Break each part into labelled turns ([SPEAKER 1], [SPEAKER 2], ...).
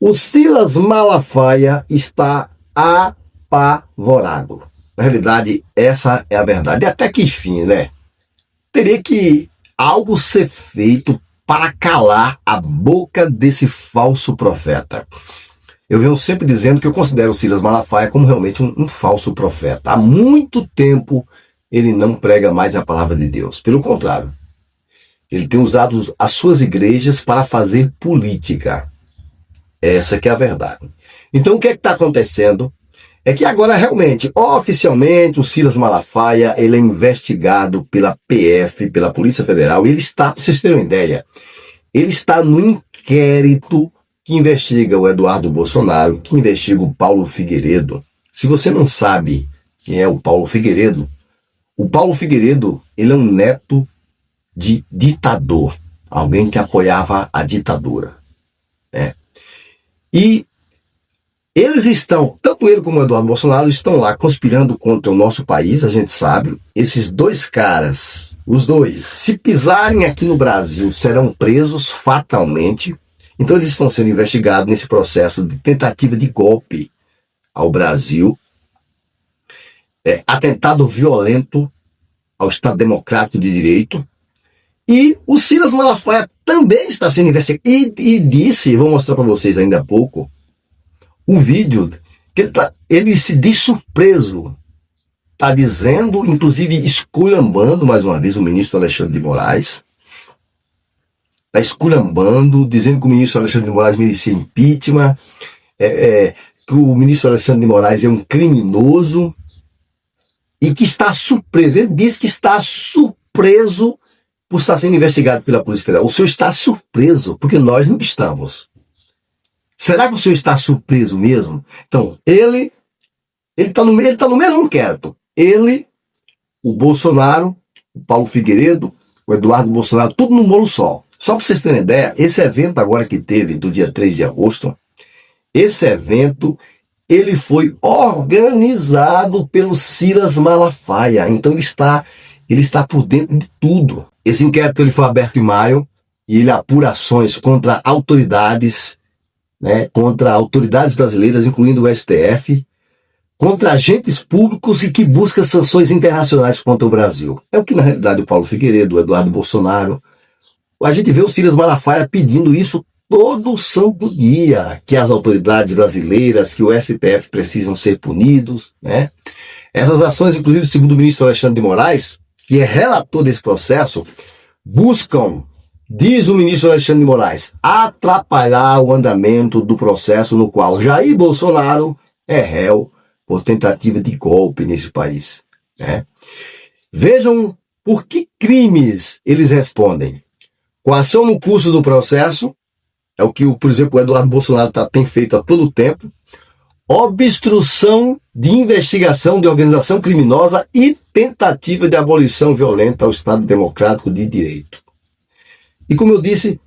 [SPEAKER 1] O Silas Malafaia está apavorado. Na realidade, essa é a verdade. Até que enfim, né? Teria que algo ser feito para calar a boca desse falso profeta. Eu venho sempre dizendo que eu considero o Silas Malafaia como realmente um falso profeta. Há muito tempo ele não prega mais a palavra de Deus. Pelo contrário, ele tem usado as suas igrejas para fazer política. Essa que é a verdade. Então o que é que está acontecendo? É que agora realmente, oficialmente, o Silas Malafaia, ele é investigado pela PF, pela Polícia Federal, e ele está, para vocês terem uma ideia, ele está no inquérito que investiga o Eduardo Bolsonaro, que investiga o Paulo Figueiredo. Se você não sabe quem é o Paulo Figueiredo, ele é um neto de ditador, alguém que apoiava a ditadura, né? E eles estão, tanto ele como o Eduardo Bolsonaro, estão lá conspirando contra o nosso país, a gente sabe. Esses dois caras, os dois, se pisarem aqui no Brasil, serão presos fatalmente. Então eles estão sendo investigados nesse processo de tentativa de golpe ao Brasil, atentado violento ao Estado Democrático de Direito. E o Silas Malafaia também está sendo investigado. E disse, vou mostrar para vocês ainda há pouco, o vídeo, que ele se diz surpreso. Está dizendo, inclusive esculhambando mais uma vez o ministro Alexandre de Moraes. Está esculhambando, dizendo que o ministro Alexandre de Moraes merecia impeachment, que o ministro Alexandre de Moraes é um criminoso e que está surpreso. Ele diz que está surpreso por estar sendo investigado pela Polícia Federal. O senhor está surpreso, porque nós não estamos. Será que o senhor está surpreso mesmo? Então, ele está no mesmo inquérito. Ele, o Bolsonaro, o Paulo Figueiredo, o Eduardo Bolsonaro, tudo no bolo só. Só para vocês terem ideia, esse evento agora que teve, do dia 3 de agosto, esse evento, ele foi organizado pelo Silas Malafaia. Então ele está por dentro de tudo. Esse inquérito ele foi aberto em maio e ele apura ações contra autoridades, contra autoridades brasileiras, incluindo o STF, contra agentes públicos e que busca sanções internacionais contra o Brasil. É o que na realidade o Paulo Figueiredo, o Eduardo Bolsonaro, a gente vê o Silas Malafaia pedindo isso todo santo dia, que as autoridades brasileiras, que o STF precisam ser punidos, né? Essas ações, inclusive, segundo o ministro Alexandre de Moraes, que é relator desse processo, buscam, diz o ministro Alexandre de Moraes, atrapalhar o andamento do processo no qual Jair Bolsonaro é réu por tentativa de golpe nesse país, né? Vejam por que crimes eles respondem. Coação no curso do processo, é o que, por exemplo, o Eduardo Bolsonaro tem feito a todo tempo. Obstrução de investigação de organização criminosa e tentativa de abolição violenta ao Estado Democrático de Direito. E como eu disse,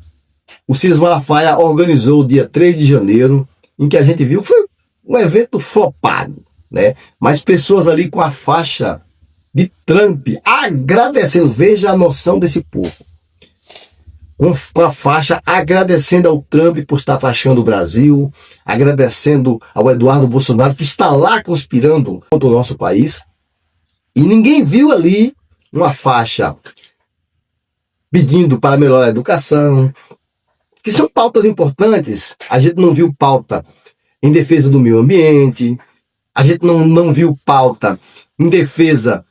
[SPEAKER 1] o Silas Malafaia organizou o dia 3 de janeiro, em que a gente viu que foi um evento flopado, né? Mas pessoas ali com a faixa de Trump agradecendo, veja a noção desse povo, com a faixa agradecendo ao Trump por estar taxando o Brasil, agradecendo ao Eduardo Bolsonaro que está lá conspirando contra o nosso país. E ninguém viu ali uma faixa pedindo para melhorar a educação, que são pautas importantes. A gente não viu pauta em defesa do meio ambiente, a gente não viu pauta em defesa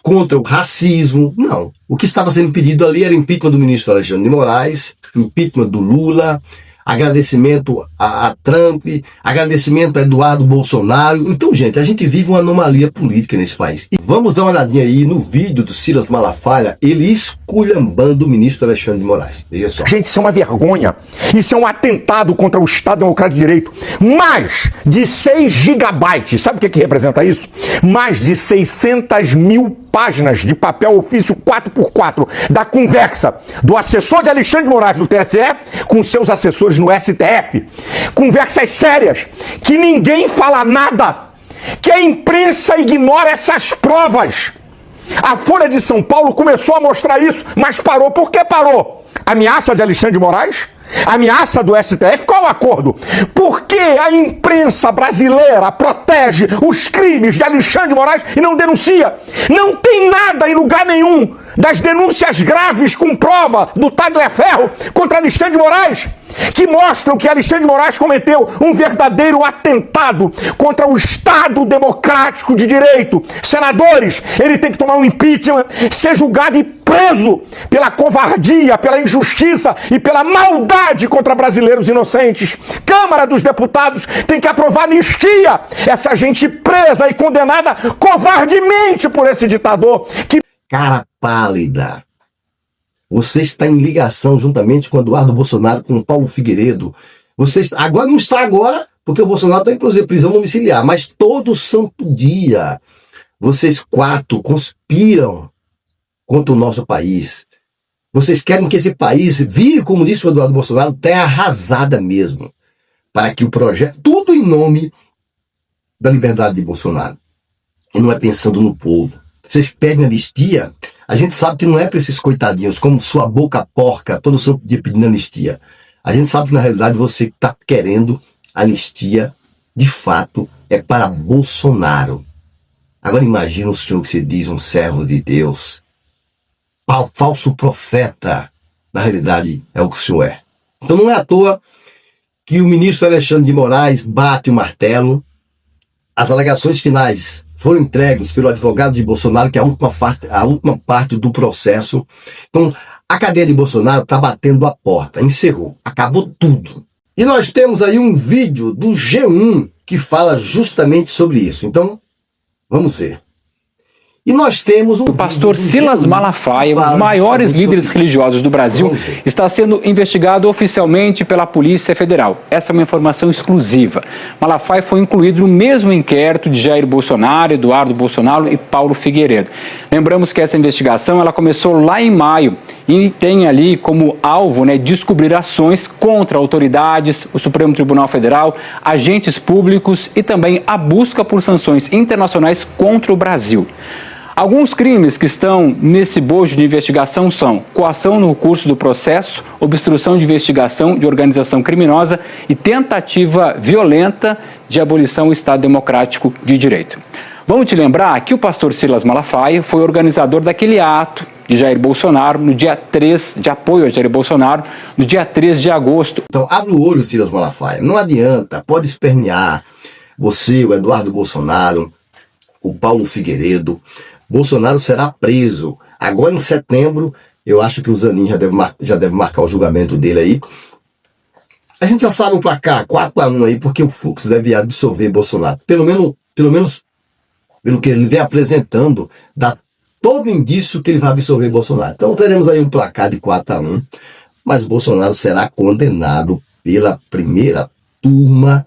[SPEAKER 1] contra o racismo, não. O que estava sendo pedido ali era impeachment do ministro Alexandre de Moraes, impeachment do Lula, agradecimento a Trump, agradecimento a Eduardo Bolsonaro. Então, gente, a gente vive uma anomalia política nesse país. E vamos dar uma olhadinha aí no vídeo do Silas Malafaia, ele esculhambando o ministro Alexandre de Moraes. Veja só.
[SPEAKER 2] Gente, isso é uma vergonha. Isso é um atentado contra o Estado Democrático de Direito. Mais de 6 gigabytes. Sabe o que representa isso? Mais de 600 mil páginas de papel ofício 4x4 da conversa do assessor de Alexandre de Moraes do TSE com seus assessores no STF. Conversas sérias, que ninguém fala nada, que a imprensa ignora essas provas. A Folha de São Paulo começou a mostrar isso, mas parou. Por que parou? Ameaça de Alexandre de Moraes? ameaça do STF, qual o acordo? Por que a imprensa brasileira protege os crimes de Alexandre de Moraes e não denuncia? Não tem nada em lugar nenhum das denúncias graves com prova do Tagliaferro contra Alexandre de Moraes, que mostram que Alexandre de Moraes cometeu um verdadeiro atentado contra o Estado democrático de direito. Senadores, ele tem que tomar um impeachment, ser julgado e preso pela covardia, pela injustiça e pela maldade contra brasileiros inocentes. Câmara dos Deputados tem que aprovar anistia. Essa gente presa e condenada covardemente por esse ditador que...
[SPEAKER 1] Cara pálida. Você está em ligação juntamente com Eduardo Bolsonaro, com Paulo Figueiredo. Você está... agora não está agora, porque o Bolsonaro está em prisão domiciliar, mas todo santo dia vocês quatro conspiram contra o nosso país. Vocês querem que esse país vire, como disse o Eduardo Bolsonaro, terra arrasada mesmo, para que o projeto, tudo em nome da liberdade de Bolsonaro, e não é pensando no povo. Vocês pedem anistia, a gente sabe que não é para esses coitadinhos, como sua boca porca, todo santo dia pedindo anistia. A gente sabe que na realidade você está querendo anistia, de fato, é para Bolsonaro. Agora imagina o senhor que se diz um servo de Deus, falso profeta, na realidade é o que o senhor é. Então não é à toa que o ministro Alexandre de Moraes bate o martelo. As alegações finais foram entregues pelo advogado de Bolsonaro, que é a última parte do processo. Então, a cadeia de Bolsonaro está batendo a porta, encerrou, acabou tudo. E nós temos aí um vídeo do G1 que fala justamente sobre isso. Então, vamos ver. E nós temos
[SPEAKER 3] o pastor Silas Malafaia, um dos maiores líderes religiosos do Brasil, está sendo investigado oficialmente pela Polícia Federal. Essa é uma informação exclusiva. Malafaia foi incluído no mesmo inquérito de Jair Bolsonaro, Eduardo Bolsonaro e Paulo Figueiredo. Lembramos que essa investigação ela começou lá em maio e tem ali como alvo descobrir ações contra autoridades, o Supremo Tribunal Federal, agentes públicos e também a busca por sanções internacionais contra o Brasil. Alguns crimes que estão nesse bojo de investigação são coação no curso do processo, obstrução de investigação de organização criminosa e tentativa violenta de abolição do Estado Democrático de Direito. Vamos te lembrar que o pastor Silas Malafaia foi organizador daquele ato de Jair Bolsonaro no dia 3, de apoio a Jair Bolsonaro, no dia 3 de agosto.
[SPEAKER 1] Então abre o olho, Silas Malafaia, não adianta, pode espernear você, o Eduardo Bolsonaro, o Paulo Figueiredo. Bolsonaro será preso. Agora em setembro, eu acho que o Zanin já deve marcar o julgamento dele aí. A gente já sabe o placar, 4-1 aí, porque o Fux deve absorver Bolsonaro. Pelo menos, pelo que ele vem apresentando, dá todo indício que ele vai absorver Bolsonaro. Então teremos aí um placar de 4-1, mas Bolsonaro será condenado pela primeira turma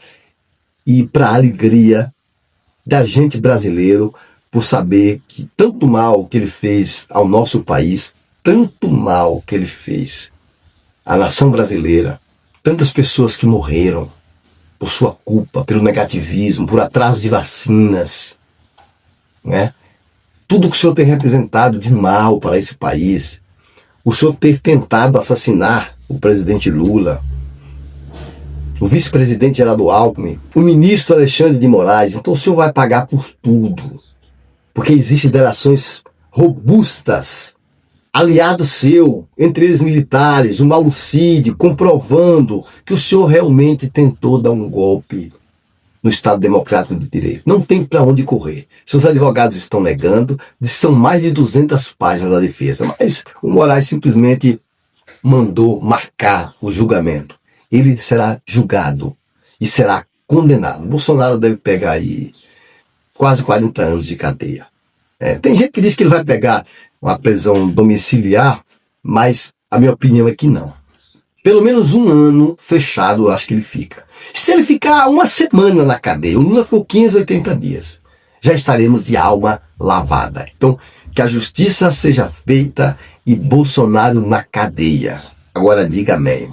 [SPEAKER 1] e para a alegria da gente brasileiro, por saber que tanto mal que ele fez ao nosso país, tanto mal que ele fez à nação brasileira, tantas pessoas que morreram por sua culpa, pelo negativismo, por atraso de vacinas, né? Tudo que o senhor tem representado de mal para esse país, o senhor ter tentado assassinar o presidente Lula, o vice-presidente Geraldo Alckmin, o ministro Alexandre de Moraes, então o senhor vai pagar por tudo. Porque existem delações robustas, aliado seu, entre eles militares, o Mauro Cid, comprovando que o senhor realmente tentou dar um golpe no Estado Democrático de Direito. Não tem para onde correr. Seus advogados estão negando, são mais de 200 páginas da defesa, mas o Moraes simplesmente mandou marcar o julgamento. Ele será julgado e será condenado. Bolsonaro deve pegar aí quase 40 anos de cadeia. Tem gente que diz que ele vai pegar uma prisão domiciliar, mas a minha opinião é que não. Pelo menos 1 ano fechado, eu acho que ele fica. Se ele ficar 1 semana na cadeia, o Lula ficou 15, 80 dias, já estaremos de alma lavada. Então, que a justiça seja feita e Bolsonaro na cadeia. Agora diga amém.